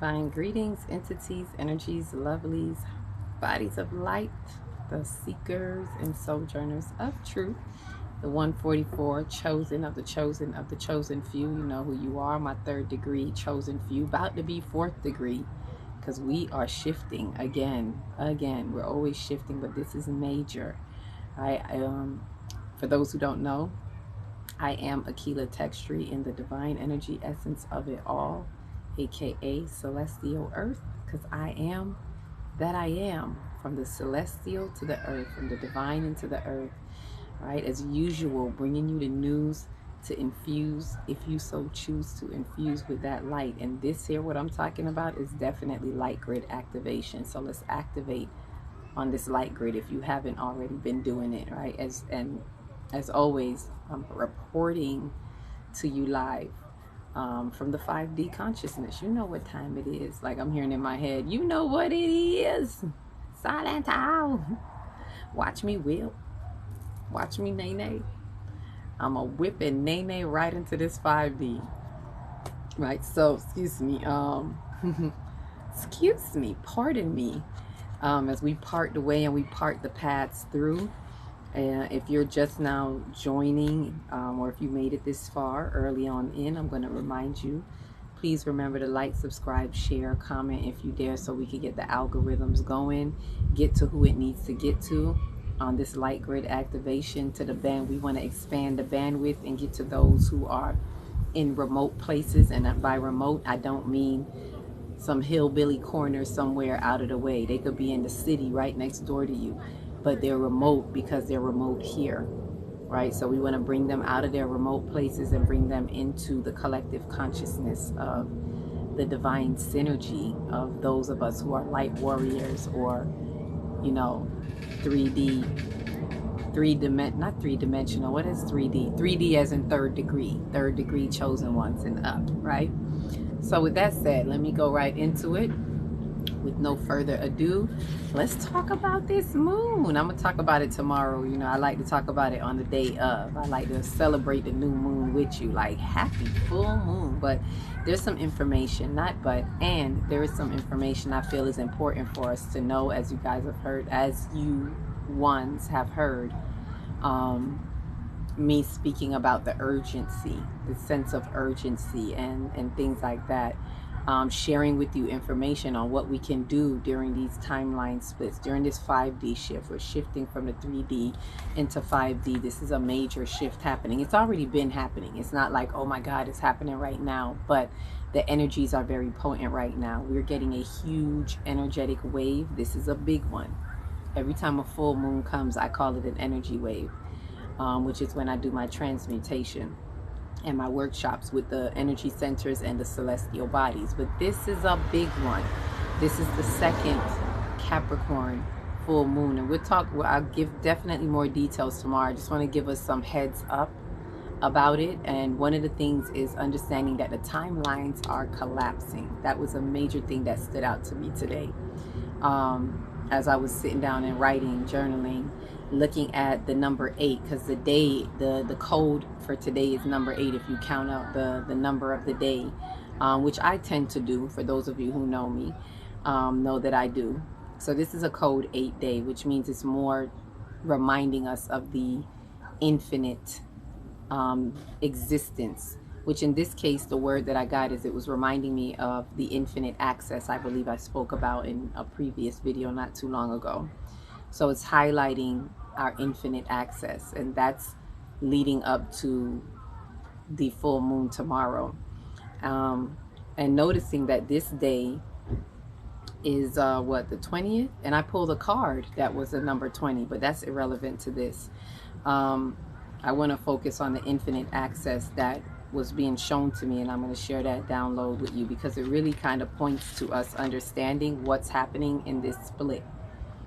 Divine greetings, entities, energies, lovelies, bodies of light, the seekers and sojourners of truth, the 144 chosen of the chosen of the chosen few. You know who you are, my third degree chosen few, about to be fourth degree, because we are shifting again. We're always shifting, but this is major. For those who don't know, I am akilahtextri in the divine energy essence of it all, aka celestial earth, because I am that I am, from the celestial to the earth, from the divine into the earth, right? As usual, bringing you the news to infuse, if you so choose to infuse with that light. And this here, what I'm talking about, is definitely light grid activation. So let's activate on this light grid if you haven't already been doing it, right? As always, I'm reporting to you live from the 5D consciousness. You know what time it is. Like I'm hearing in my head, you know what it is. Silent owl. Watch me whip. Watch me nay-nay. I'm a whipping nay-nay right into this 5D. Right, so excuse me. Excuse me, pardon me. As we part the way and we part the paths through. And if you're just now joining, or if you made it this far early on in, I'm going to remind you, please remember to like, subscribe, share, comment if you dare, so we can get the algorithms going, get to who it needs to get to on this light grid activation to the band. We want to expand the bandwidth and get to those who are in remote places. And by remote, I don't mean some hillbilly corner somewhere out of the way. They could be in the city right next door to you, but they're remote because they're remote here, right? So we want to bring them out of their remote places and bring them into the collective consciousness of the divine synergy of those of us who are light warriors, or, you know, 3D, not three-dimensional. What is 3D? 3D as in third degree chosen ones and up, right? So with that said, let me go right into it. With no further ado, let's talk about this moon. I'm gonna talk about it tomorrow. You know, I like to talk about it on the day of. I like to celebrate the new moon with you, like happy full moon. But there's some information, there is some information I feel is important for us to know, as you guys have heard, as you ones have heard, me speaking about the urgency, the sense of urgency and things like that. Sharing with you information on what we can do during these timeline splits, during this 5D shift. We're shifting from the 3D into 5D. This is a major shift happening. It's already been happening. It's not like, oh my God, it's happening right now, but the energies are very potent right now. We're getting a huge energetic wave. This is a big one. Every time a full moon comes, I call it an energy wave, which is when I do my transmutation and my workshops with the energy centers and the celestial bodies. But this is a big one. This is the second Capricorn full moon, and I'll give definitely more details tomorrow. I just want to give us some heads up about it. And one of the things is understanding that the timelines are collapsing. That was a major thing that stood out to me today, as I was sitting down and writing, journaling, looking at the number 8, because the code for today is number 8 if you count out the number of the day, which I tend to do. For those of you who know me, know that I do. So this is a code 8 day, which means it's more reminding us of the infinite existence, which in this case, the word that I got is, it was reminding me of the infinite access I believe I spoke about in a previous video not too long ago. So it's highlighting our infinite access, and that's leading up to the full moon tomorrow. And noticing that this day is the 20th, and I pulled a card that was the number 20, but that's irrelevant to this. I want to focus on the infinite access that was being shown to me, and I'm going to share that download with you, because it really kind of points to us understanding what's happening in this split,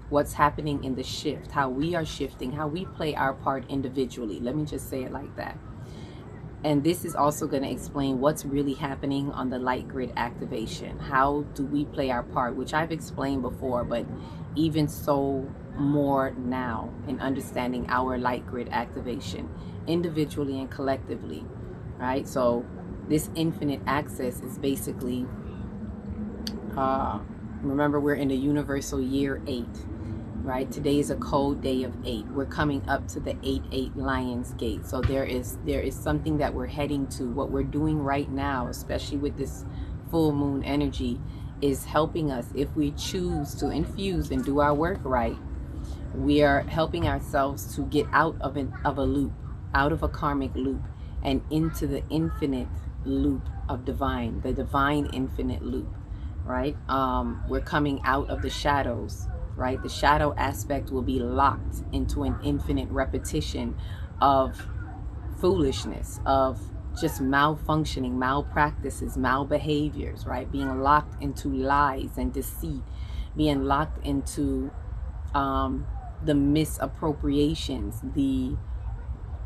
what's happening in the shift, how we are shifting, how we play our part individually. Let me just say it like that. And this is also going to explain what's really happening on the light grid activation. How do we play our part, which I've explained before, but even so more now in understanding our light grid activation individually and collectively, right? So this infinite access is basically Remember, we're in the universal year 8, right? Today is a cold day of 8. We're coming up to the 8-8 Lion's Gate. So there is something that we're heading to. What we're doing right now, especially with this full moon energy, is helping us. If we choose to infuse and do our work right, we are helping ourselves to get out of a loop, out of a karmic loop, and into the infinite loop of divine, the divine infinite loop, right? We're coming out of the shadows, right? The shadow aspect will be locked into an infinite repetition of foolishness, of just malfunctioning, malpractices, malbehaviors, right? Being locked into lies and deceit, being locked into the misappropriations, the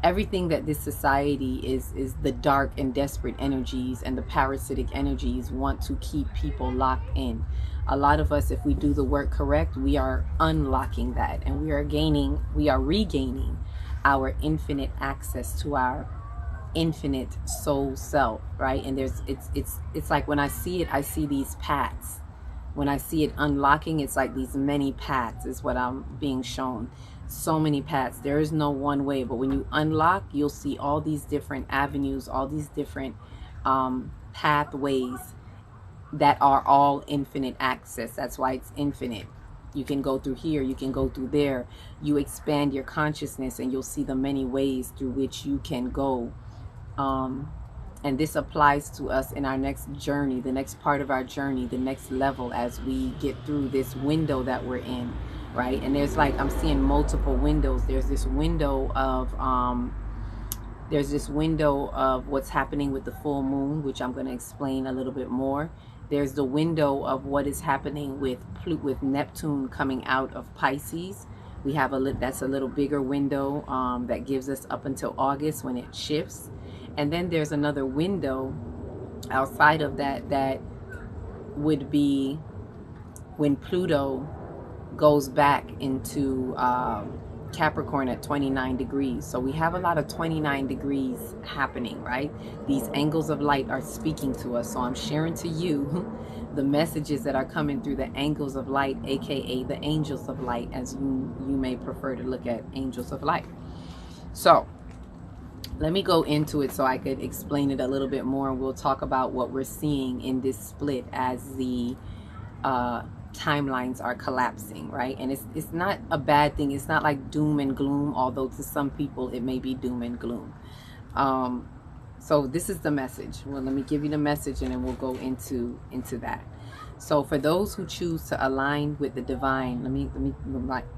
everything that this society is the dark and desperate energies and the parasitic energies want to keep people locked in. A lot of us, if we do the work correct, we are unlocking that, and we are regaining our infinite access to our infinite soul self, right? And it's like, when I see it, I see these paths. When I see it unlocking, it's like these many paths is what I'm being shown. So many paths. There is no one way, but when you unlock, you'll see all these different avenues, all these different pathways that are all infinite access. That's why it's infinite. You can go through here, you can go through there. You expand your consciousness and you'll see the many ways through which you can go. And this applies to us in our next journey, the next part of our journey, the next level, as we get through this window that we're in, right? And there's like, I'm seeing multiple windows. There's this window of what's happening with the full moon, which I'm going to explain a little bit more. There's the window of what is happening with Neptune coming out of Pisces. We have that's a little bigger window that gives us up until August, when it shifts. And then there's another window outside of that, that would be when Pluto goes back into Capricorn at 29 degrees. So we have a lot of 29 degrees happening, right? These angles of light are speaking to us. So I'm sharing to you the messages that are coming through the angles of light, aka the angels of light, as you may prefer to look at angels of light. So let me go into it so I could explain it a little bit more, and we'll talk about what we're seeing in this split as the timelines are collapsing, right? And it's not a bad thing. It's not like doom and gloom, although to some people it may be doom and gloom. So this is the message. Well, let me give you the message, and then we'll go into that. So for those who choose to align with the divine,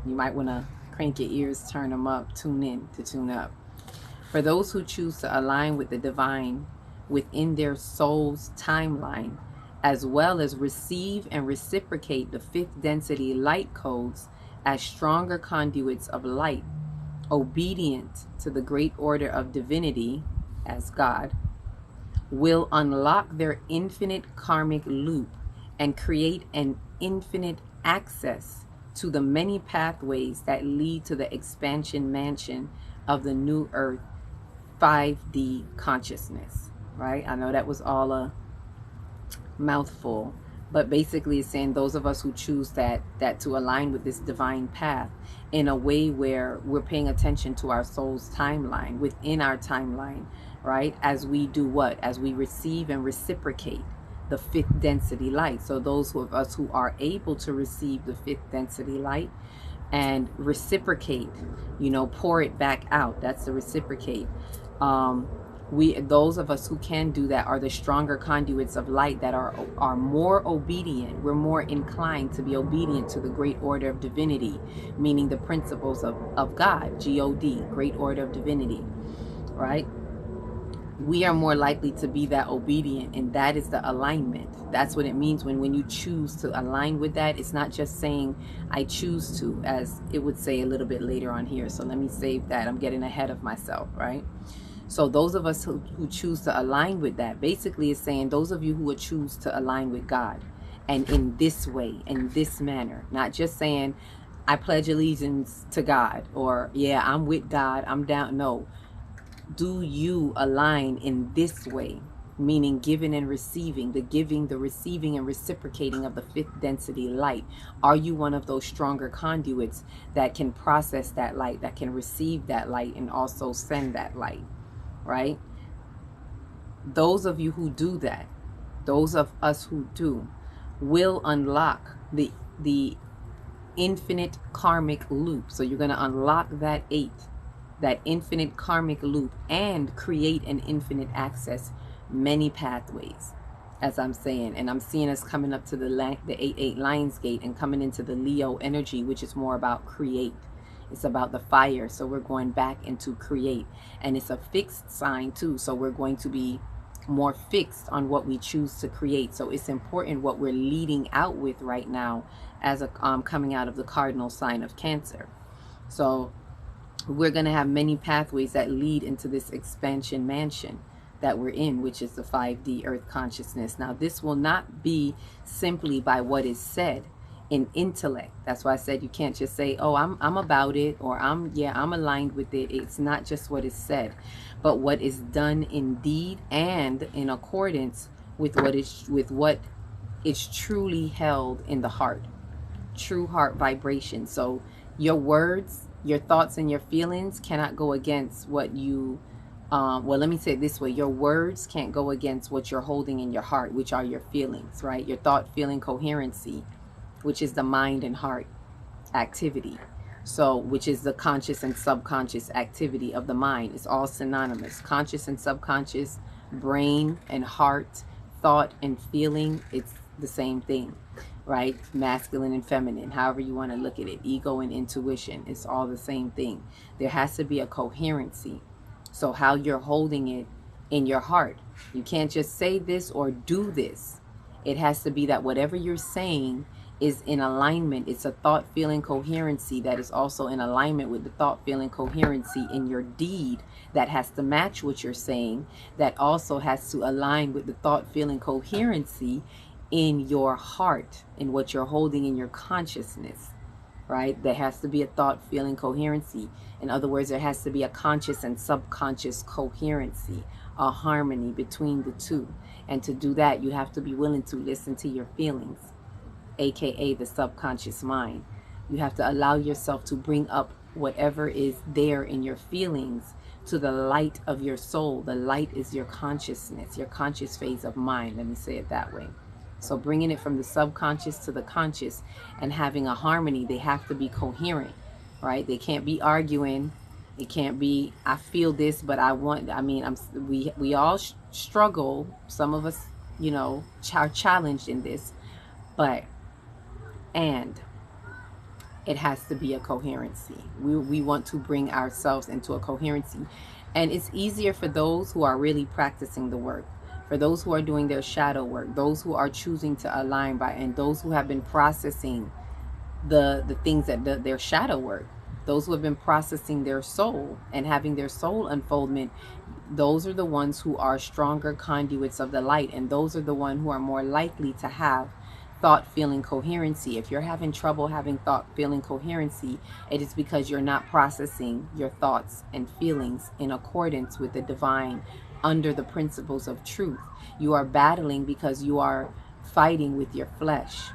you might want to crank your ears, turn them up, tune in to tune up. For those who choose to align with the divine within their soul's timeline, as well as receive and reciprocate the fifth density light codes as stronger conduits of light, obedient to the great order of divinity as God, will unlock their infinite karmic loop and create an infinite access to the many pathways that lead to the expansion mansion of the new earth 5D consciousness, right? I know that was all a mouthful, but basically it's saying those of us who choose that to align with this divine path in a way where we're paying attention to our soul's timeline, within our timeline, right? As we do what? As we receive and reciprocate the fifth density light. So those of us who are able to receive the fifth density light and reciprocate, pour it back out. That's the reciprocate. Those of us who can do that are the stronger conduits of light that are more obedient. We're more inclined to be obedient to the great order of divinity, meaning the principles of God, G-O-D, great order of divinity, right? We are more likely to be that obedient, and that is the alignment. That's what it means when you choose to align with that. It's not just saying I choose to, as it would say a little bit later on here. So let me save that. I'm getting ahead of myself, right? So those of us who choose to align with that, basically is saying those of you who would choose to align with God, and in this way, in this manner, not just saying I pledge allegiance to God, or yeah, I'm with God, I'm down. No. Do you align in this way? meaning giving and receiving, the giving, the receiving, and reciprocating of the fifth density light. Are you one of those stronger conduits that can process that light, that can receive that light, and also send that light, right? Those of you who do that, those of us who do, will unlock the infinite karmic loop. So you're going to unlock that 8, that infinite karmic loop, and create an infinite access, many pathways, as I'm saying. And I'm seeing us coming up to the 8-8 Lions Gate and coming into the Leo energy, which is more about create. It's about the fire. So we're going back into create. And it's a fixed sign too. So we're going to be more fixed on what we choose to create. So it's important what we're leading out with right now as a coming out of the cardinal sign of Cancer. So we're going to have many pathways that lead into this expansion mansion that we're in, which is the 5D earth consciousness. Now, this will not be simply by what is said in intellect. That's why I said you can't just say, oh, I'm about it, or I'm aligned with it. It's not just what is said, but what is done in deed and in accordance with what is truly held in the heart, true heart vibration. So your words, your thoughts, and your feelings cannot go against what you well, let me say it this way. Your words can't go against what you're holding in your heart, which are your feelings, right? Your thought, feeling, coherency, which is the mind and heart activity. So, which is the conscious and subconscious activity of the mind. It's all synonymous. Conscious and subconscious, brain and heart, thought and feeling, it's the same thing, right? Masculine and feminine, however you want to look at it. Ego and intuition, it's all the same thing. There has to be a coherency. So how you're holding it in your heart. You can't just say this or do this. It has to be that whatever you're saying is in alignment. It's a thought, feeling, coherency that is also in alignment with the thought, feeling, coherency in your deed that has to match what you're saying, that also has to align with the thought, feeling, coherency in your heart, in what you're holding in your consciousness, right? There has to be a thought, feeling, coherency. In other words, there has to be a conscious and subconscious coherency, a harmony between the two. And to do that, you have to be willing to listen to your feelings, aka the subconscious mind. You have to allow yourself to bring up whatever is there in your feelings to the light of your soul. The light is your consciousness, your conscious phase of mind. Let me say it that way. So bringing it from the subconscious to the conscious and having a harmony, they have to be coherent, right? They can't be arguing. It can't be, I feel this, but I want, we all struggle. Some of us, are challenged in this, and it has to be a coherency. We want to bring ourselves into a coherency. And it's easier for those who are really practicing the work, for those who are doing their shadow work, those who are choosing to align by, and those who have been processing the things that their shadow work, those who have been processing their soul and having their soul unfoldment. Those are the ones who are stronger conduits of the light, and those are the ones who are more likely to have thought, feeling, coherency. If you're having trouble having thought, feeling, coherency, it is because you're not processing your thoughts and feelings in accordance with the divine, under the principles of truth. You are battling because you are fighting with your flesh,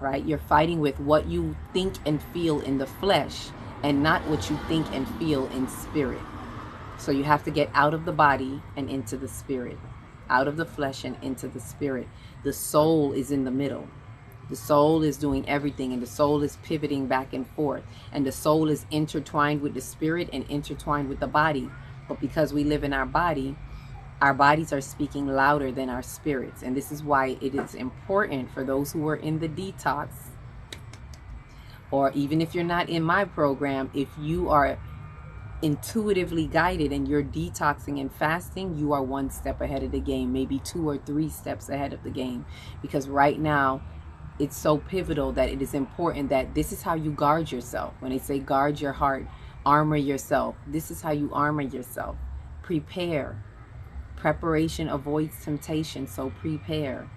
right? You're fighting with what you think and feel in the flesh and not what you think and feel in spirit. So you have to get out of the body and into the spirit, out of the flesh and into the spirit. The soul is in the middle. The soul is doing everything, and the soul is pivoting back and forth, and the soul is intertwined with the spirit and intertwined with the body. But because we live in our body, our bodies are speaking louder than our spirits. And this is why it is important for those who are in the detox, or even if you're not in my program, if you are intuitively guided and you're detoxing and fasting, you are one step ahead of the game, maybe 2 or 3 steps ahead of the game. Because right now, it's so pivotal that it is important that this is how you guard yourself. When they say guard your heart, armor yourself, this is how you armor yourself. Prepare. Preparation avoids temptation, so prepare,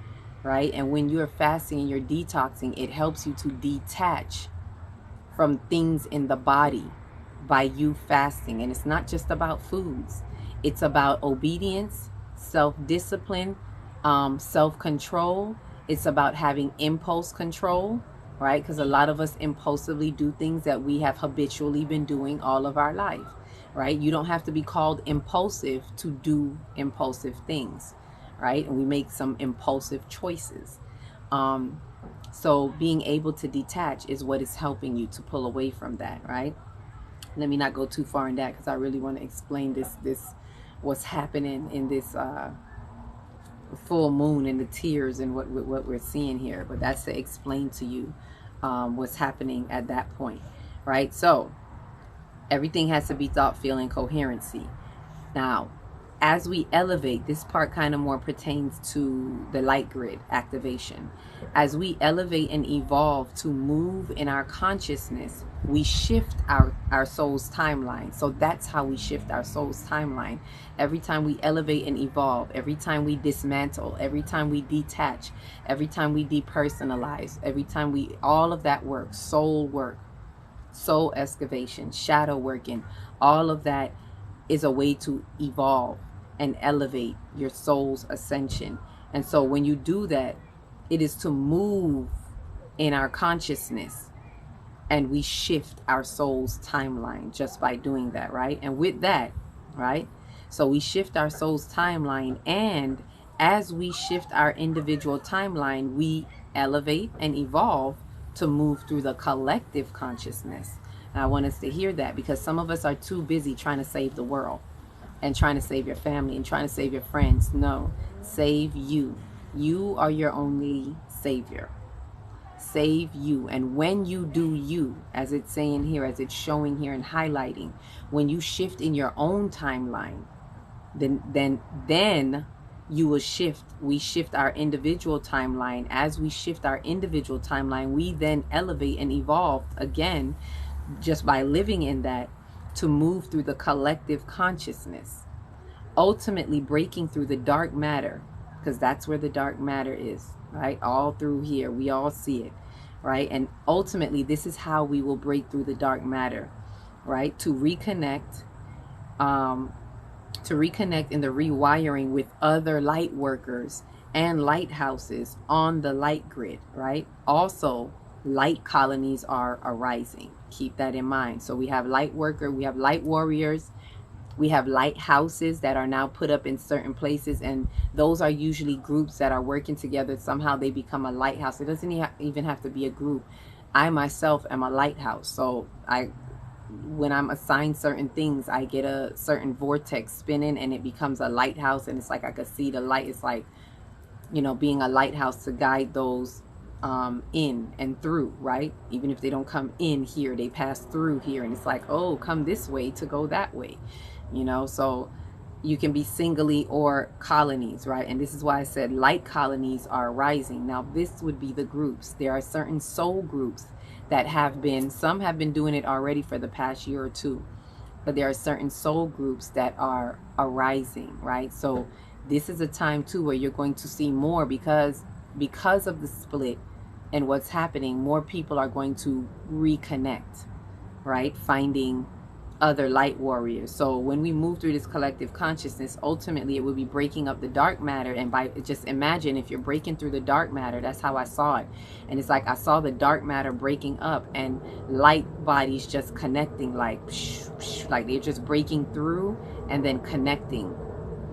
right? And when you're fasting and you're detoxing, it helps you to detach from things in the body by you fasting. And it's not just about foods. It's about obedience, self-discipline, self-control. It's about having impulse control, right? Because a lot of us impulsively do things that we have habitually been doing all of our life, right? You don't have to be called impulsive to do impulsive things, right? And we make some impulsive choices. So being able to detach is what is helping you to pull away from that, right? Let me not go too far in that, because I really want to explain this what's happening in this full moon and the tears and what we're seeing here. But that's to explain to you what's happening at that point, right? So everything has to be thought, feeling, coherency. Now, as we elevate, this part kind of more pertains to the light grid activation. As we elevate and evolve to move in our consciousness, we shift our soul's timeline. So that's how we shift our soul's timeline. Every time we elevate and evolve, every time we dismantle, every time we detach, every time we depersonalize, every time we, all of that work, soul excavation, shadow working, all of that is a way to evolve and elevate your soul's ascension. And so when you do that, it is to move in our consciousness, and we shift our soul's timeline just by doing that, right? And with that, right? So we shift our soul's timeline, and as we shift our individual timeline, we elevate and evolve to move through the collective consciousness. And I want us to hear that, because some of us are too busy trying to save the world and trying to save your family and trying to save your friends. No, save you. You are your only savior. Save you. And when you do you, as it's saying here, as it's showing here and highlighting, when you shift in your own timeline, then you will shift. We shift our individual timeline. As we shift our individual timeline, we then elevate and evolve again, just by living in that, to move through the collective consciousness, ultimately breaking through the dark matter, because that's where the dark matter is, right? All through here, we all see it, right? And ultimately, this is how we will break through the dark matter, right? To reconnect in the rewiring with other light workers and lighthouses on the light grid, right? Also, light colonies are arising. Keep that in mind. So we have light worker, we have light warriors, we have lighthouses that are now put up in certain places, and those are usually groups that are working together. Somehow they become a lighthouse. It doesn't even have to be a group. I myself am a lighthouse. So when I'm assigned certain things, I get a certain vortex spinning and it becomes a lighthouse, and it's like I could see the light. It's like, you know, being a lighthouse to guide those in and through, right? Even if they don't come in here, they pass through here, and it's like, oh, come this way to go that way, you know. So you can be singly or colonies, right? And this is why I said light colonies are rising. Now this would be the groups. There are certain soul groups that have been, some have been doing it already for the past year or two, but there are certain soul groups that are arising, right? So this is a time too where you're going to see more, because of the split and what's happening, more people are going to reconnect, right? Finding other light warriors. So when we move through this collective consciousness, ultimately it will be breaking up the dark matter. And by, just imagine if you're breaking through the dark matter, that's how I saw it. And it's like I saw the dark matter breaking up and light bodies just connecting, like like they're just breaking through and then connecting.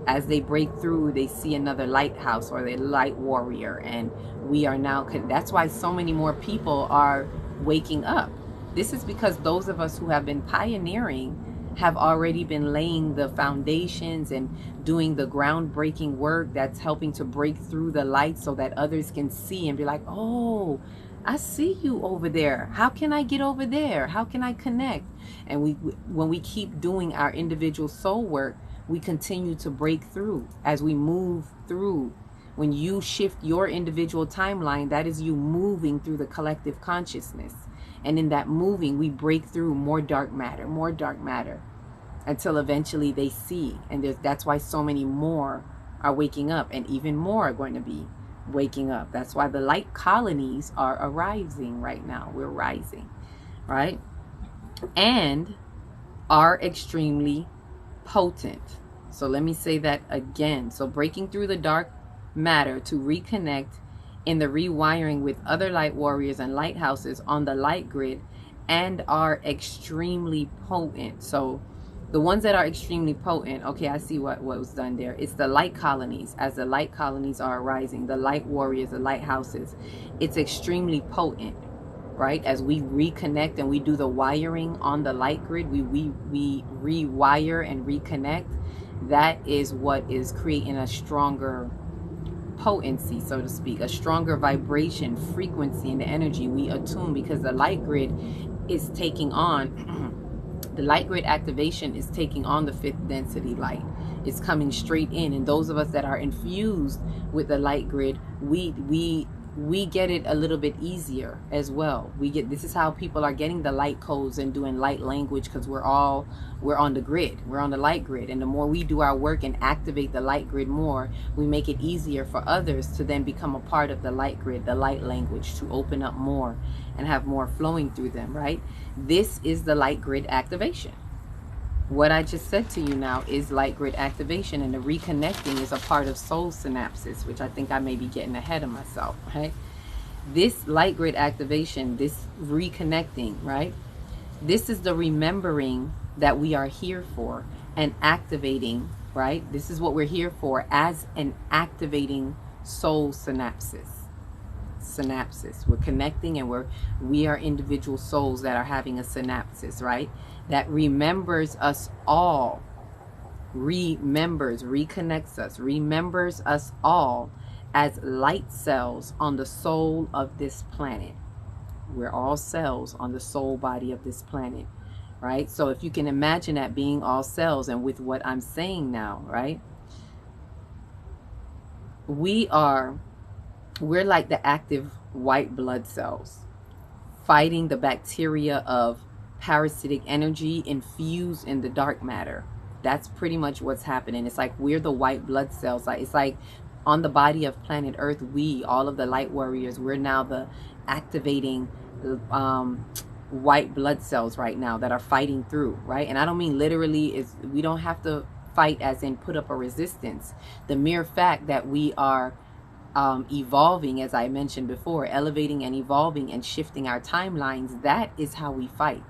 As they break through, they see another lighthouse or the light warrior, and we are now, that's why so many more people are waking up. This is because those of us who have been pioneering have already been laying the foundations and doing the groundbreaking work that's helping to break through the light, so that others can see and be like, oh, I see you over there. How can I get over there? How can I connect? And when we keep doing our individual soul work, we continue to break through as we move through. When you shift your individual timeline, that is you moving through the collective consciousness. And in that moving, we break through more dark matter, until eventually they see. And that's why so many more are waking up, and even more are going to be waking up. That's why the light colonies are arising right now. We're rising, right? And are extremely potent. So let me say that again. So breaking through the dark matter to reconnect in the rewiring with other light warriors and lighthouses on the light grid, and are extremely potent. So the ones that are extremely potent, okay, I see what was done there. It's the light colonies. As the light colonies are arising, the light warriors, the lighthouses, it's extremely potent, right? As we reconnect and we do the wiring on the light grid, we rewire and reconnect. That is what is creating a stronger potency, so to speak, a stronger vibration, frequency in the energy. We attune because the light grid is taking on the light grid activation is taking on the fifth density light. It's coming straight in, and those of us that are infused with the light grid, we get it a little bit easier as well. This is how people are getting the light codes and doing light language, because we're on the grid, we're on the light grid. And the more we do our work and activate the light grid more, we make it easier for others to then become a part of the light grid, the light language, to open up more and have more flowing through them, right? This is the light grid activation. What I just said to you now is light grid activation, and the reconnecting is a part of soul synapsis, which I think I may be getting ahead of myself, right? This light grid activation, this reconnecting, right? This is the remembering that we are here for and activating, right? This is what we're here for, as an activating soul synapsis. We're connecting, and we are individual souls that are having a synapsis, right? That remembers us all, reconnects us, remembers us all as light cells on the soul of this planet. We're all cells on the soul body of this planet, right? So if you can imagine that being all cells, and with what I'm saying now, right? We're like the active white blood cells fighting the bacteria of parasitic energy infused in the dark matter. That's pretty much what's happening. It's like we're the white blood cells. It's like on the body of planet Earth, all of the light warriors, we're now the activating white blood cells right now that are fighting through, right? And I don't mean literally, we don't have to fight as in put up a resistance. The mere fact that we are evolving, as I mentioned before, elevating and evolving and shifting our timelines, that is how we fight.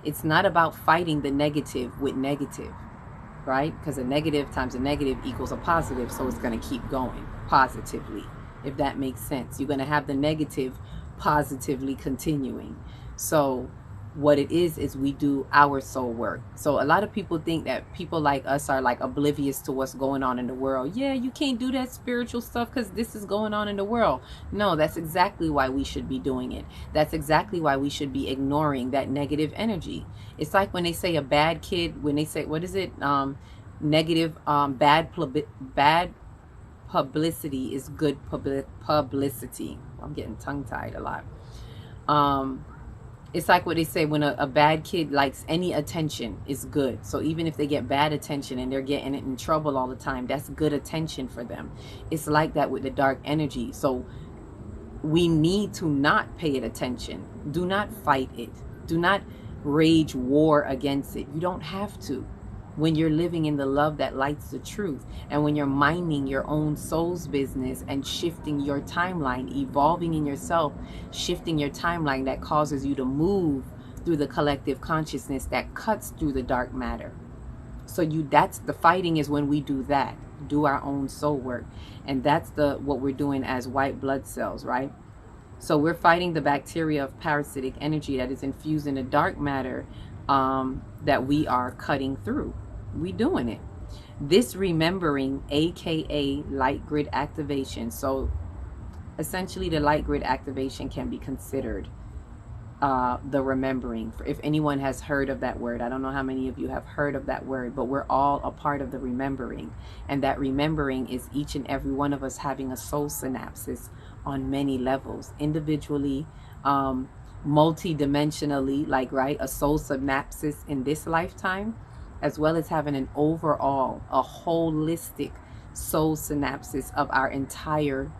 It's not about fighting the negative with negative, right? Because a negative times a negative equals a positive, so it's going to keep going positively, if that makes sense. You're going to have the negative positively continuing. So what it is we do our soul work. So a lot of people think that people like us are like oblivious to what's going on in the world. Yeah, you can't do that spiritual stuff because this is going on in the world. No, that's exactly why we should be doing it. That's exactly why we should be ignoring that negative energy. It's like when they say a bad kid, when they say, what is it? Negative, bad publicity is good publicity. I'm getting tongue-tied a lot. It's like what they say, when a bad kid likes any attention is good. So even if they get bad attention and they're getting in trouble all the time, that's good attention for them. It's like that with the dark energy. So we need to not pay it attention. Do not fight it. Do not rage war against it. You don't have to. When you're living in the love that lights the truth, and when you're minding your own soul's business and shifting your timeline, evolving in yourself, shifting your timeline, that causes you to move through the collective consciousness that cuts through the dark matter. So that's the fighting, is when we do that, do our own soul work. And that's what we're doing as white blood cells, right? So we're fighting the bacteria of parasitic energy that is infused in the dark matter, that we are cutting through. We doing it. This remembering, aka light grid activation. So essentially the light grid activation can be considered the remembering. If anyone has heard of that word, I don't know how many of you have heard of that word, but we're all a part of the remembering. And that remembering is each and every one of us having a soul synapsis on many levels, individually, multi-dimensionally, like, right, a soul synapsis in this lifetime, as well as having an overall, a holistic soul synapsis of our entire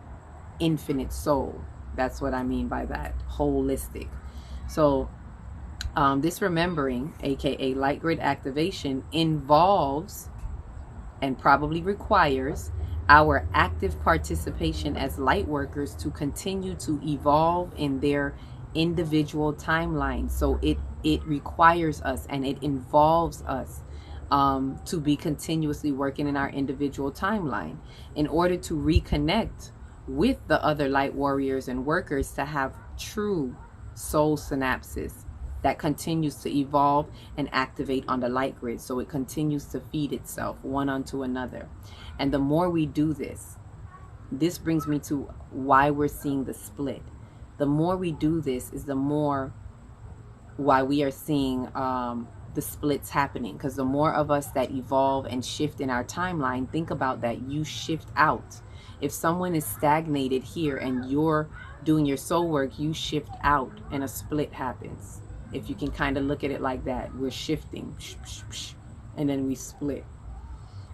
infinite soul. That's what I mean by that, holistic. So this remembering, aka light grid activation, involves and probably requires our active participation as light workers to continue to evolve in their individual timeline. So it requires us and it involves us to be continuously working in our individual timeline in order to reconnect with the other light warriors and workers to have true soul synapses that continues to evolve and activate on the light grid. So it continues to feed itself one unto another. And the more we do this brings me to why we're seeing the split. The more we do this is the more why we are seeing the splits happening. Because the more of us that evolve and shift in our timeline, think about that, you shift out. If someone is stagnated here and you're doing your soul work, you shift out and a split happens. If you can kind of look at it like that, we're shifting and then we split.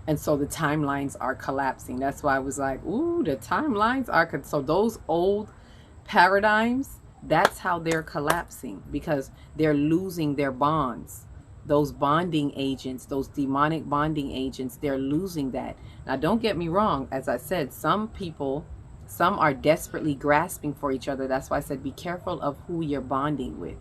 And so the timelines are collapsing. That's why I was like, ooh, the timelines are, so those old paradigms, that's how they're collapsing, because they're losing their bonds. Those bonding agents, those demonic bonding agents, they're losing that. Now, don't get me wrong. As I said, some are desperately grasping for each other. That's why I said, be careful of who you're bonding with.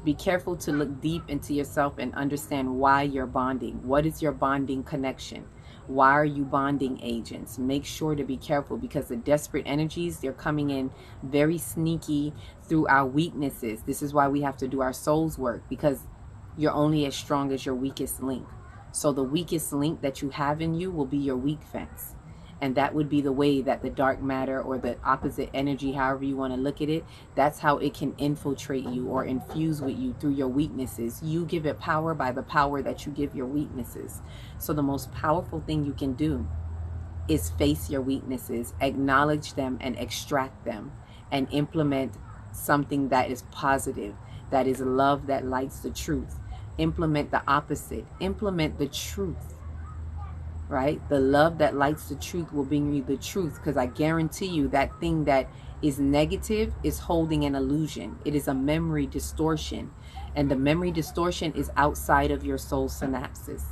Be careful to look deep into yourself and understand why you're bonding. What is your bonding connection? Why are you bonding agents? Make sure to be careful, because the desperate energies, they're coming in very sneaky through our weaknesses. This is why we have to do our soul's work, because you're only as strong as your weakest link. So the weakest link that you have in you will be your weak fence. And that would be the way that the dark matter, or the opposite energy, however you want to look at it, that's how it can infiltrate you or infuse with you through your weaknesses. You give it power by the power that you give your weaknesses. So the most powerful thing you can do is face your weaknesses, acknowledge them and extract them, and implement something that is positive, that is love that lights the truth. Implement the opposite. Implement the truth. Right? The love that lights the truth will bring you the truth, because I guarantee you that thing that is negative is holding an illusion. It is a memory distortion, and the memory distortion is outside of your soul synapses.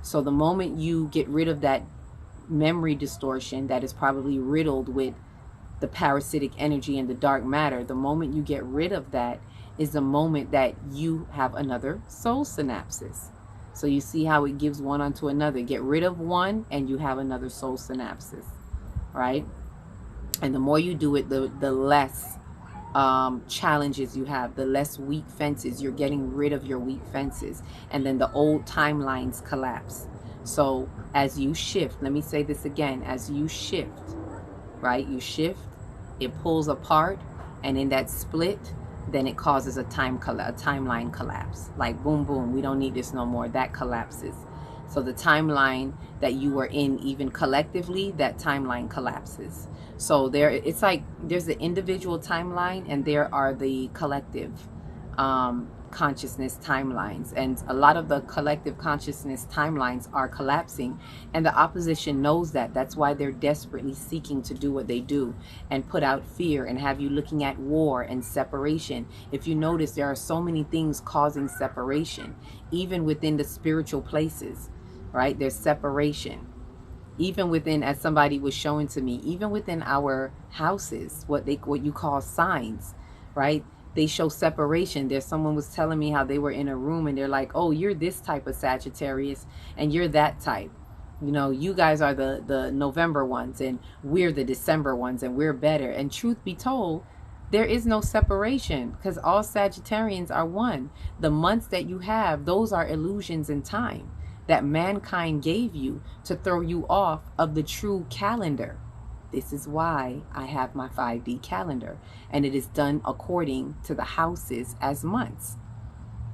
So the moment you get rid of that memory distortion that is probably riddled with the parasitic energy and the dark matter, the moment you get rid of that is the moment that you have another soul synapses. So you see how it gives one unto another. Get rid of one and you have another soul synapsis, right? And the more you do it, the less challenges you have, the less weak fences. You're getting rid of your weak fences. And then the old timelines collapse. So as you shift, let me say this again, as you shift, right? You shift, it pulls apart, and in that split, then it causes a timeline collapse. Like boom, boom, we don't need this no more. That collapses. So the timeline that you were in, even collectively, that timeline collapses. So it's like there's the individual timeline and there are the collective consciousness timelines, and a lot of the collective consciousness timelines are collapsing, and the opposition knows that. That's why they're desperately seeking to do what they do and put out fear and have you looking at war and separation. If you notice, there are so many things causing separation, even within the spiritual places, right? There's separation. Even within, as somebody was showing to me, even within our houses, what you call signs, right? They show separation. There's someone was telling me how they were in a room and they're like, oh, you're this type of Sagittarius and you're that type. You know, you guys are the November ones and we're the December ones and we're better. And truth be told, there is no separation, because all Sagittarians are one. The months that you have, those are illusions in time that mankind gave you to throw you off of the true calendar. This is why I have my 5D calendar, and it is done according to the houses as months,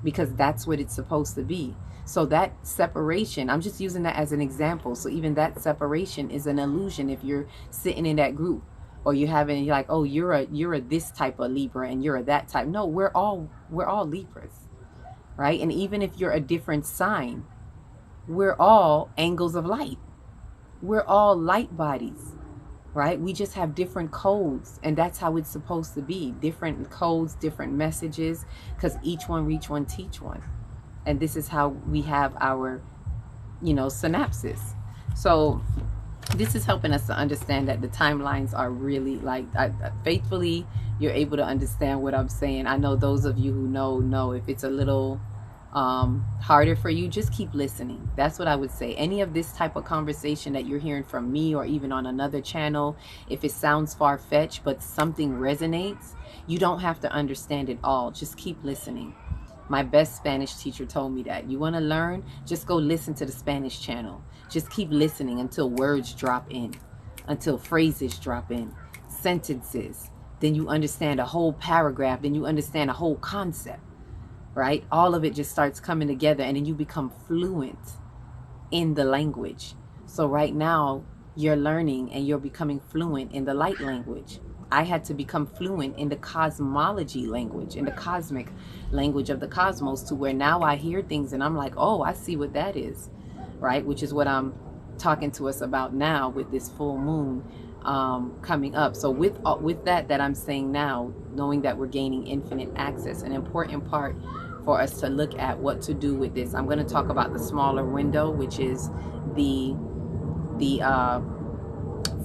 because that's what it's supposed to be. So that separation, I'm just using that as an example. So even that separation is an illusion. If you're sitting in that group, or you're like, oh, you're a this type of Libra and you're a that type. No, we're all Libras, right? And even if you're a different sign, we're all angles of light. We're all light bodies. Right? We just have different codes, and that's how it's supposed to be. Different codes, different messages, because each one reach one, teach one. And this is how we have our, synapsis. So this is helping us to understand that the timelines are really like, faithfully, you're able to understand what I'm saying. I know those of you who know if it's a little harder for you, just keep listening. That's what I would say. Any of this type of conversation that you're hearing from me or even on another channel, if it sounds far-fetched but something resonates, you don't have to understand it all. Just keep listening. My best Spanish teacher told me that. You want to learn? Just go listen to the Spanish channel. Just keep listening until words drop in, until phrases drop in, sentences. Then you understand a whole paragraph. Then you understand a whole concept, right? All of it just starts coming together, and then you become fluent in the language. So right now, you're learning and you're becoming fluent in the light language. I had to become fluent in the cosmology language, in the cosmic language of the cosmos, to where now I hear things and I'm like, oh, I see what that is, right? Which is what I'm talking to us about now with this full moon coming up. So with that I'm saying now, knowing that we're gaining infinite access, an important part for us to look at what to do with this. I'm going to talk about the smaller window, which is the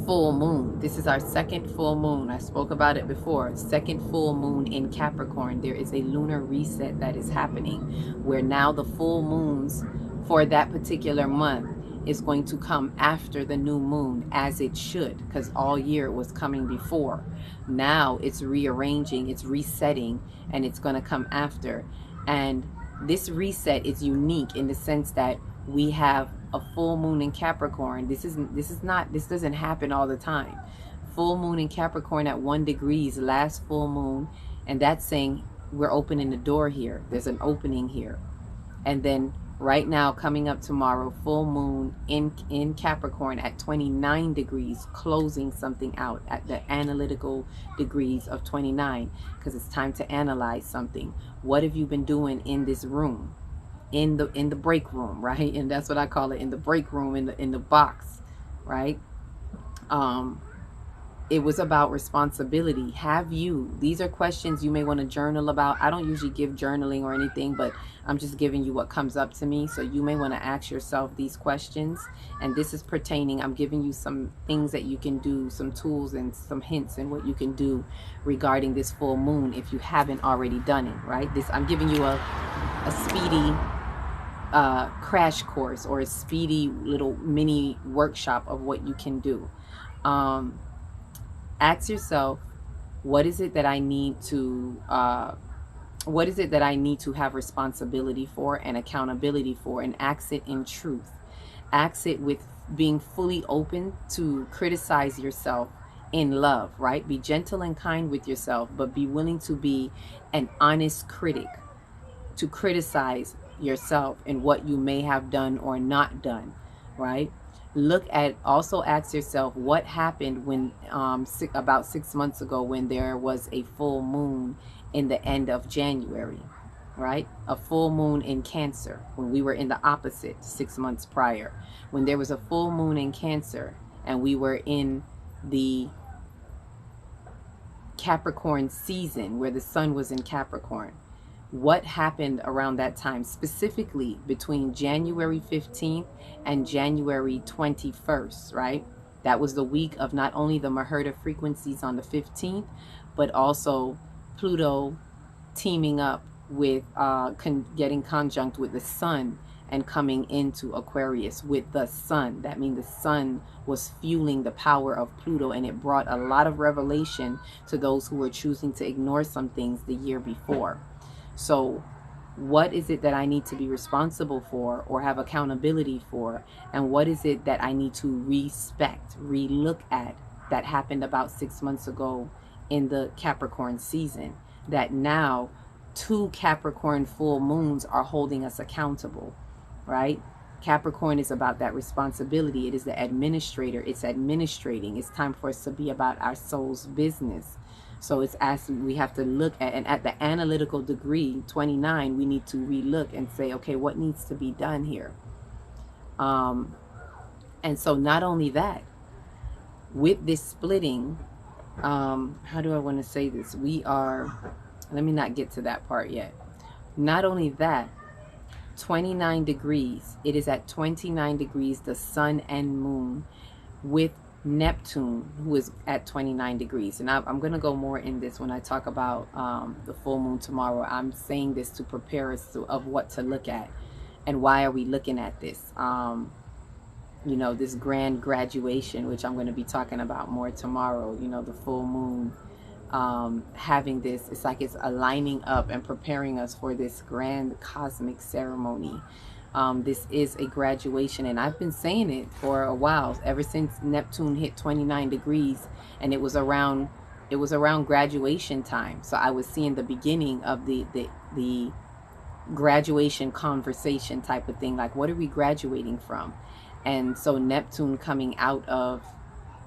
full moon. This is our second full moon. I spoke about it before. Second full moon in Capricorn. There is a lunar reset that is happening, where now the full moons for that particular month is going to come after the new moon, as it should, because all year it was coming before. Now it's rearranging, it's resetting, and it's going to come after. And this reset is unique in the sense that we have a full moon in Capricorn. This doesn't happen all the time. Full moon in Capricorn at 1 degrees, last full moon, and that's saying we're opening the door here. There's an opening here. And then right now, coming up tomorrow, full moon in Capricorn at 29 degrees, closing something out at the analytical degrees of 29, because it's time to analyze something. What have you been doing in this room? In the break room, right? And that's what I call it, in the break room, in the box, right? It was about responsibility. Have you, these are questions you may want to journal about. I don't usually give journaling or anything, but I'm just giving you what comes up to me. So you may want to ask yourself these questions. And this is pertaining, I'm giving you some things that you can do, some tools and some hints and what you can do regarding this full moon if you haven't already done it, right? I'm giving you a speedy crash course, or a speedy little mini workshop of what you can do. Ask yourself, what is it that I need to have responsibility for and accountability for, and ask it in truth. Ask it with being fully open to criticize yourself in love, right? Be gentle and kind with yourself, but be willing to be an honest critic, to criticize yourself and what you may have done or not done, right? Also ask yourself, what happened when about 6 months ago, when there was a full moon in the end of January, right? A full moon in Cancer, when we were in the opposite 6 months prior, when there was a full moon in Cancer and we were in the Capricorn season where the sun was in Capricorn. What happened around that time, specifically between January 15th and January 21st, right? That was the week of not only the Maherta frequencies on the 15th, but also Pluto teaming up with, getting conjunct with the sun and coming into Aquarius with the sun. That means the sun was fueling the power of Pluto, and it brought a lot of revelation to those who were choosing to ignore some things the year before. So what is it that I need to be responsible for or have accountability for? And what is it that I need to respect, relook at, that happened about 6 months ago in the Capricorn season, that now 2 Capricorn full moons are holding us accountable, right? Capricorn is about that responsibility. It is the administrator. It's administrating. It's time for us to be about our soul's business. So it's asking, we have to look at, and at the analytical degree, 29, we need to relook and say, okay, what needs to be done here? And so not only that, with this splitting, how do I want to say this? Let me not get to that part yet. Not only that, 29 degrees. It is at 29 degrees, the sun and moon, with Neptune, who is at 29 degrees. And I'm going to go more in this when I talk about the full moon tomorrow. I'm saying this to prepare us of what to look at and why are we looking at this. You know, this grand graduation, which I'm going to be talking about more tomorrow, you know, the full moon, having this, it's like it's aligning up and preparing us for this grand cosmic ceremony. This is a graduation, and I've been saying it for a while, ever since Neptune hit 29 degrees, and it was around graduation time. So I was seeing the beginning of the graduation conversation type of thing, like what are we graduating from? And so Neptune coming out of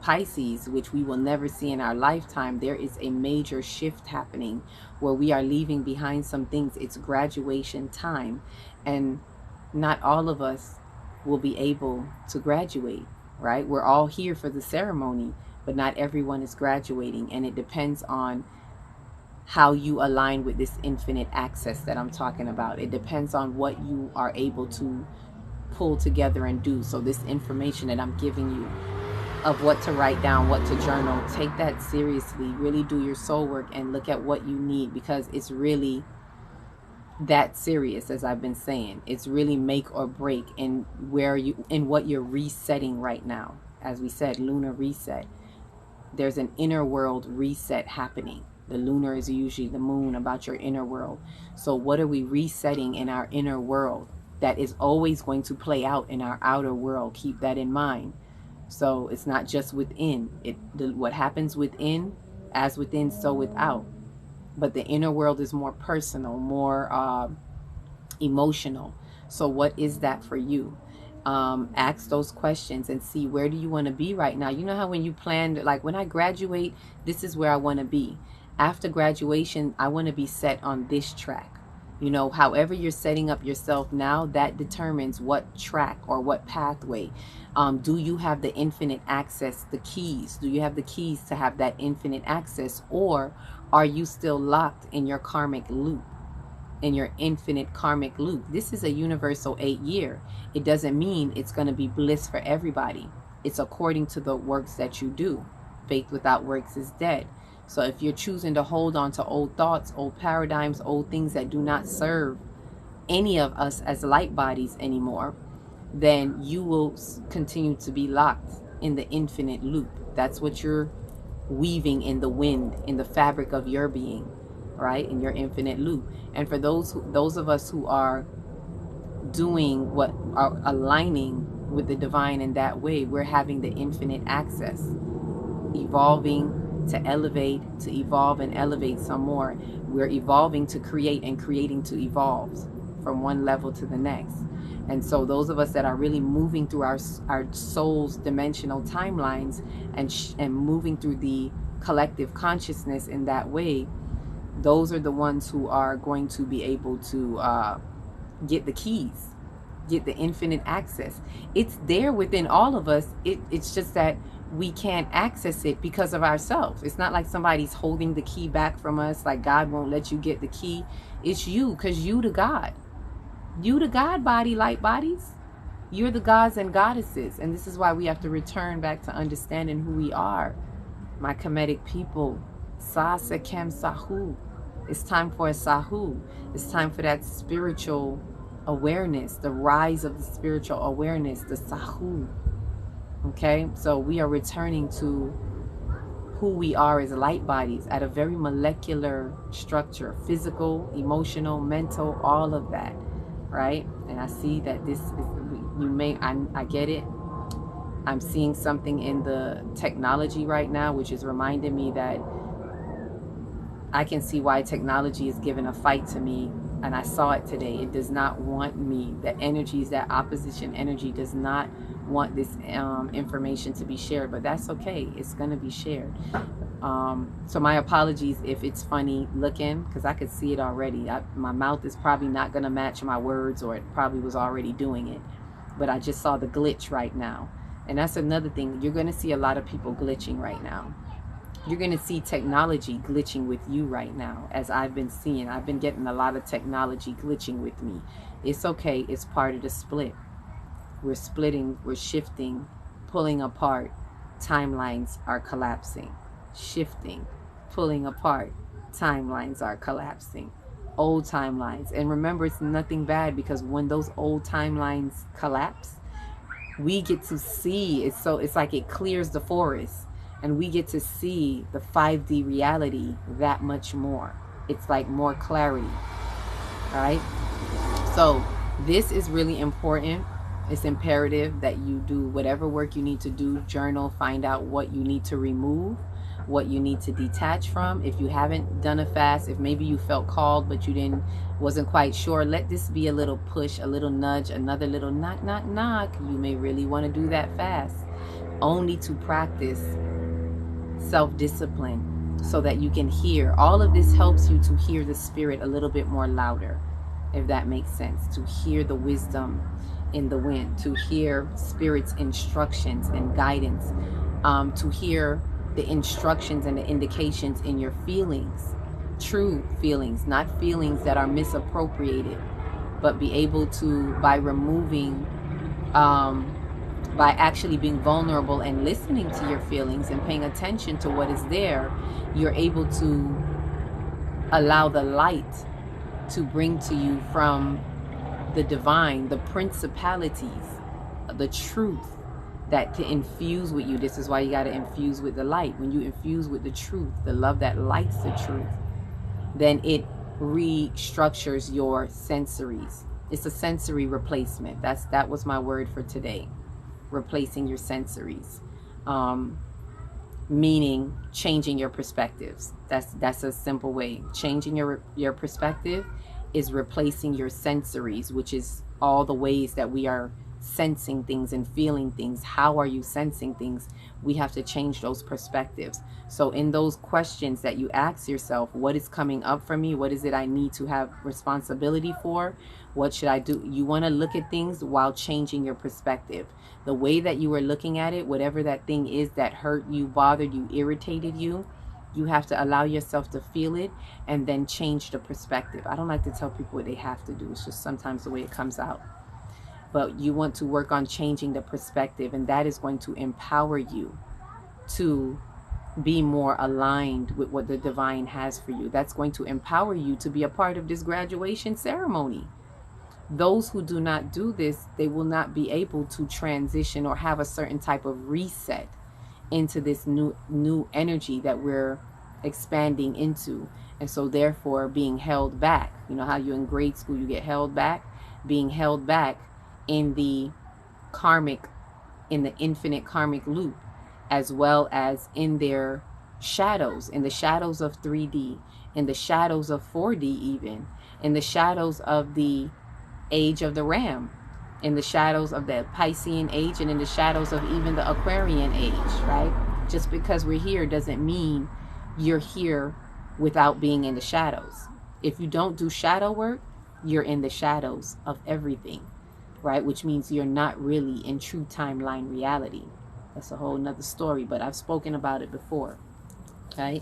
Pisces, which we will never see in our lifetime, there is a major shift happening where we are leaving behind some things. It's graduation time, and not all of us will be able to graduate, right? We're all here for the ceremony, but not everyone is graduating, and it depends on how you align with this infinite access that I'm talking about. It depends on what you are able to pull together and do. So this information that I'm giving you of what to write down, what to journal, take that seriously. Really do your soul work and look at what you need, because it's really that serious. As I've been saying, it's really make or break in where you, in what you're resetting right now. As we said, lunar reset. There's an inner world reset happening. The lunar is usually the moon, about your inner world. So what are we resetting in our inner world that is always going to play out in our outer world? Keep that in mind. So it's not just within. What happens within, as within, so without. But the inner world is more personal, more emotional. So what is that for you? Ask those questions and see, where do you want to be right now? You know how when you plan, like when I graduate, this is where I want to be. After graduation, I want to be set on this track. You know, however you're setting up yourself now, that determines what track or what pathway. Do you have the infinite access, the keys? Do you have the keys to have that infinite access? Or are you still locked in your karmic loop, in your infinite karmic loop? This is a universal 8-year. It doesn't mean it's going to be bliss for everybody. It's according to the works that you do. Faith without works is dead. So if you're choosing to hold on to old thoughts, old paradigms, old things that do not serve any of us as light bodies anymore, then you will continue to be locked in the infinite loop. That's what you're weaving in the wind, in the fabric of your being, right? In your infinite loop. And for those of us who are doing what are aligning with the divine in that way, we're having the infinite access, evolving to elevate, to evolve and elevate some more. We're evolving to create and creating to evolve from one level to the next. And so those of us that are really moving through our soul's dimensional timelines and moving through the collective consciousness in that way, those are the ones who are going to be able to get the keys, get the infinite access. It's there within all of us. It's just that we can't access it because of ourselves. It's not like somebody's holding the key back from us, like God won't let you get the key. It's you, because you the God. You the God body, light bodies. You're the gods and goddesses. And this is why we have to return back to understanding who we are. My Kemetic people, Sa Sekem Sahu. It's time for a Sahu. It's time for that spiritual awareness, the rise of the spiritual awareness, the Sahu. Okay, so we are returning to who we are as light bodies at a very molecular structure, physical, emotional, mental, all of that, right? And I see that this is, I get it. I'm seeing something in the technology right now, which is reminding me that I can see why technology is giving a fight to me. And I saw it today. It does not want me. The energies, that opposition energy does not want this information to be shared, but that's okay. It's going to be shared. So my apologies if it's funny looking, because I could see it already. My mouth is probably not going to match my words, or it probably was already doing it. But I just saw the glitch right now. And that's another thing. You're going to see a lot of people glitching right now. You're going to see technology glitching with you right now, as I've been seeing. I've been getting a lot of technology glitching with me. It's okay. It's part of the split. We're splitting, we're shifting, pulling apart. Timelines are collapsing. Shifting, pulling apart. Timelines are collapsing. Old timelines. And remember, it's nothing bad, because when those old timelines collapse, we get to see it. So it's like it clears the forest, and we get to see the 5D reality that much more. It's like more clarity. All right. So this is really important. It's imperative that you do whatever work you need to do. Journal, find out what you need to remove, what you need to detach from. If you haven't done a fast, if maybe you felt called but you wasn't quite sure, let this be a little push, a little nudge, another little knock, knock, knock. You may really want to do that fast, only to practice self-discipline, so that you can hear. All of this helps you to hear the spirit a little bit more louder, if that makes sense. To hear the wisdom in the wind, to hear spirit's instructions and guidance, to hear the instructions and the indications in your feelings, true feelings, not feelings that are misappropriated, but be able to, by removing, by actually being vulnerable and listening to your feelings and paying attention to what is there, you're able to allow the light to bring to you from the divine, the principalities, the truth, that to infuse with you. This is why you got to infuse with the light. When you infuse with the truth, the love that lights the truth, then it restructures your sensories. It's a sensory replacement. That was my word for today. Replacing your sensories, meaning changing your perspectives. That's a simple way. Changing your perspective is replacing your sensories, which is all the ways that we are sensing things and feeling things. How are you sensing things? We have to change those perspectives. So in those questions that you ask yourself, what is coming up for me? What is it I need to have responsibility for? What should I do? You want to look at things while changing your perspective. The way that you were looking at it, whatever that thing is that hurt you, bothered you, irritated you, you have to allow yourself to feel it and then change the perspective. I don't like to tell people what they have to do. It's just sometimes the way it comes out. But you want to work on changing the perspective, and that is going to empower you to be more aligned with what the divine has for you. That's going to empower you to be a part of this graduation ceremony. Those who do not do this, they will not be able to transition or have a certain type of reset into this new energy that we're expanding into. And so therefore being held back. You know how you in grade school you get held back? Being held back in the infinite karmic loop, as well as in their shadows, in the shadows of 3D, in the shadows of 4D, even in the shadows of the age of the Ram, in the shadows of the Piscean age, and in the shadows of even the Aquarian age, right? Just because we're here doesn't mean you're here without being in the shadows. If you don't do shadow work, you're in the shadows of everything, right? Which means you're not really in true timeline reality. That's a whole nother story, but I've spoken about it before, right?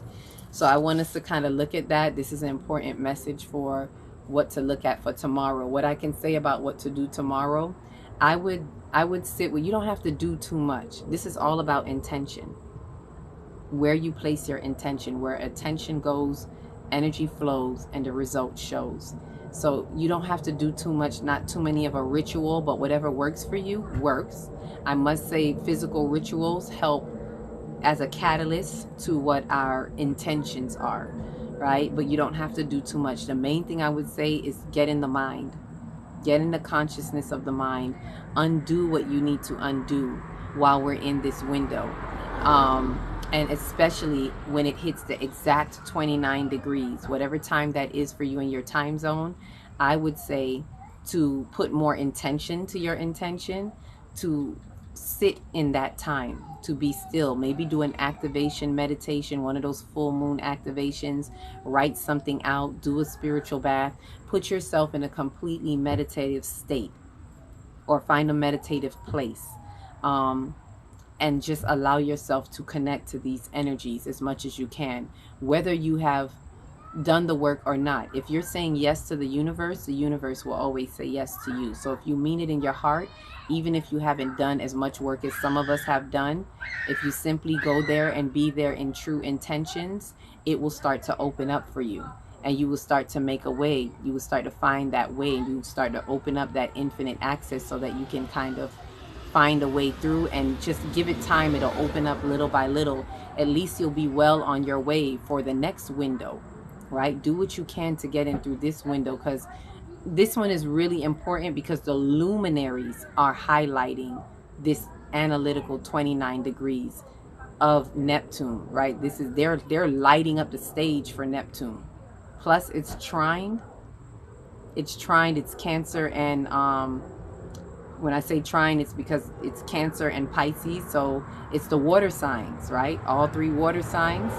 So I want us to kind of look at that. This is an important message for what to look at for tomorrow. What I can say about what to do tomorrow, I would sit with, you don't have to do too much. This is all about intention. Where you place your intention, where attention goes, energy flows, and the result shows. So you don't have to do too much, not too many of a ritual, but whatever works for you works. I must say physical rituals help as a catalyst to what our intentions are, right? But you don't have to do too much. The main thing I would say is get in the mind, get in the consciousness of the mind, undo what you need to undo while we're in this window. And especially when it hits the exact 29 degrees, whatever time that is for you in your time zone, I would say to put more intention to your intention, to sit in that time, to be still, maybe do an activation meditation, one of those full moon activations, write something out, do a spiritual bath, put yourself in a completely meditative state, or find a meditative place. and just allow yourself to connect to these energies as much as you can, whether you have done the work or not. If you're saying yes to the universe will always say yes to you. So if you mean it in your heart, even if you haven't done as much work as some of us have done, if you simply go there and be there in true intentions, it will start to open up for you, and you will start to make a way. You will start to find that way, and you will start to open up that infinite access so that you can kind of find a way through, and just give it time. It'll open up little by little. At least you'll be well on your way for the next window, right? Do what you can to get in through this window, because this one is really important, because the luminaries are highlighting this analytical 29 degrees of Neptune, right? This is they're lighting up the stage for Neptune. Plus it's trined. It's Cancer, and when I say trine, it's because it's Cancer and Pisces. So it's the water signs, right? All three water signs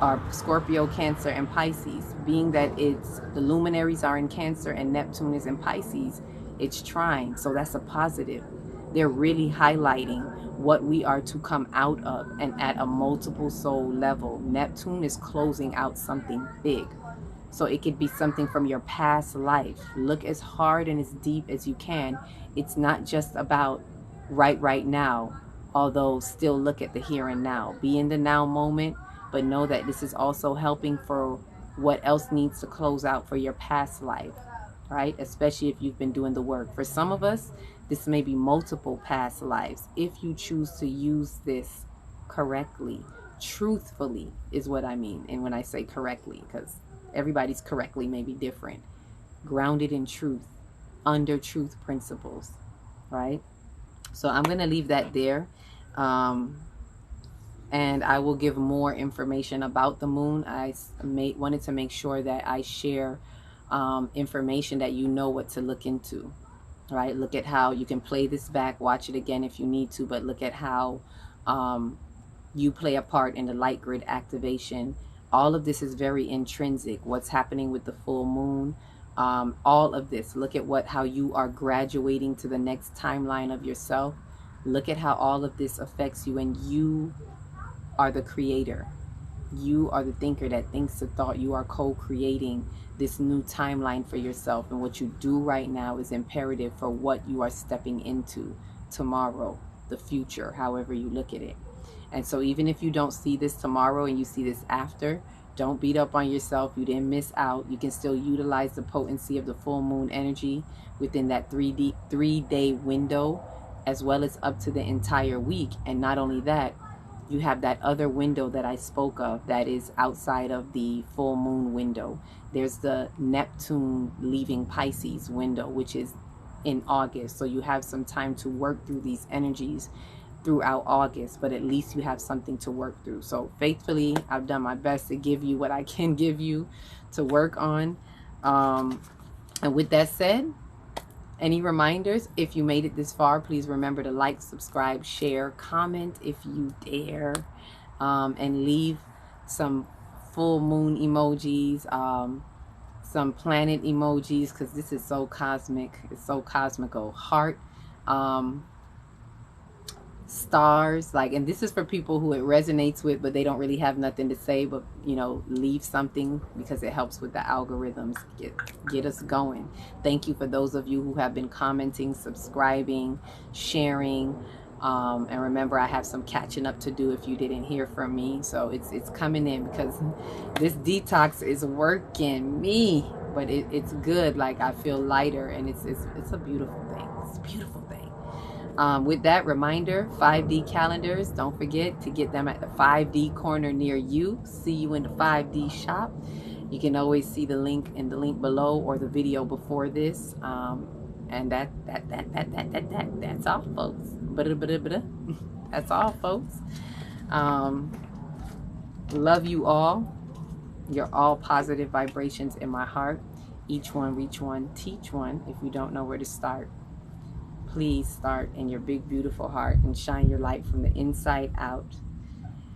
are Scorpio, Cancer, and Pisces. Being that it's the luminaries are in Cancer and Neptune is in Pisces, it's trine. So that's a positive. They're really highlighting what we are to come out of, and at a multiple soul level. Neptune is closing out something big. So it could be something from your past life. Look as hard and as deep as you can. It's not just about right now, although still look at the here and now. Be in the now moment, but know that this is also helping for what else needs to close out for your past life, right? Especially if you've been doing the work. For some of us, this may be multiple past lives, if you choose to use this correctly. Truthfully is what I mean. And when I say correctly, because everybody's correctly may be different. Grounded in truth, under truth principles, right? So I'm going to leave that there. And I will give more information about the moon. I wanted to make sure that I share information that you know what to look into, right? Look at how you can play this back, watch it again if you need to, but look at how you play a part in the light grid activation. All of this is very intrinsic. What's happening with the full moon, all of this. Look at how you are graduating to the next timeline of yourself. Look at how all of this affects you, and you are the creator. You are the thinker that thinks the thought. You are co-creating this new timeline for yourself, and what you do right now is imperative for what you are stepping into tomorrow, the future, however you look at it. And so even if you don't see this tomorrow and you see this after, don't beat up on yourself. You didn't miss out. You can still utilize the potency of the full moon energy within that 3-day window, as well as up to the entire week. And not only that, you have that other window that I spoke of that is outside of the full moon window. There's the Neptune leaving Pisces window, which is in August. So you have some time to work through these energies throughout August, but at least you have something to work through. So faithfully, I've done my best to give you what I can give you to work on. And with that said, any reminders? If you made it this far, please remember to like, subscribe, share, comment if you dare, and leave some full moon emojis, some planet emojis, because this is so cosmic. It's so cosmical. Heart, stars, like, and this is for people who it resonates with, but they don't really have nothing to say, but you know, leave something, because it helps with the algorithms, get us going. Thank you for those of you who have been commenting, subscribing, sharing, and remember, I have some catching up to do if you didn't hear from me. So it's coming in, because this detox is working me, but it's good. Like, I feel lighter, and it's a beautiful thing. It's a beautiful thing. With that reminder, 5D calendars, don't forget to get them at the 5D corner near you. See you in the 5D shop. You can always see the link in the link below or the video before this. And that's all, folks. That's all, folks. Love you all. You're all positive vibrations in my heart. Each one, reach one, teach one. If you don't know where to start, please start in your big, beautiful heart and shine your light from the inside out.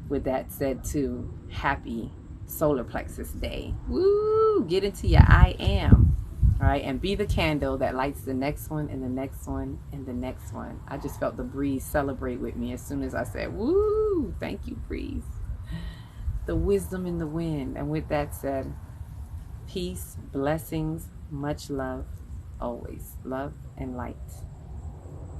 With that said, too, happy solar plexus day. Woo! Get into your I am. All right, and be the candle that lights the next one and the next one and the next one. I just felt the breeze celebrate with me as soon as I said, woo, thank you, breeze. The wisdom in the wind. And with that said, peace, blessings, much love, always. Love and light.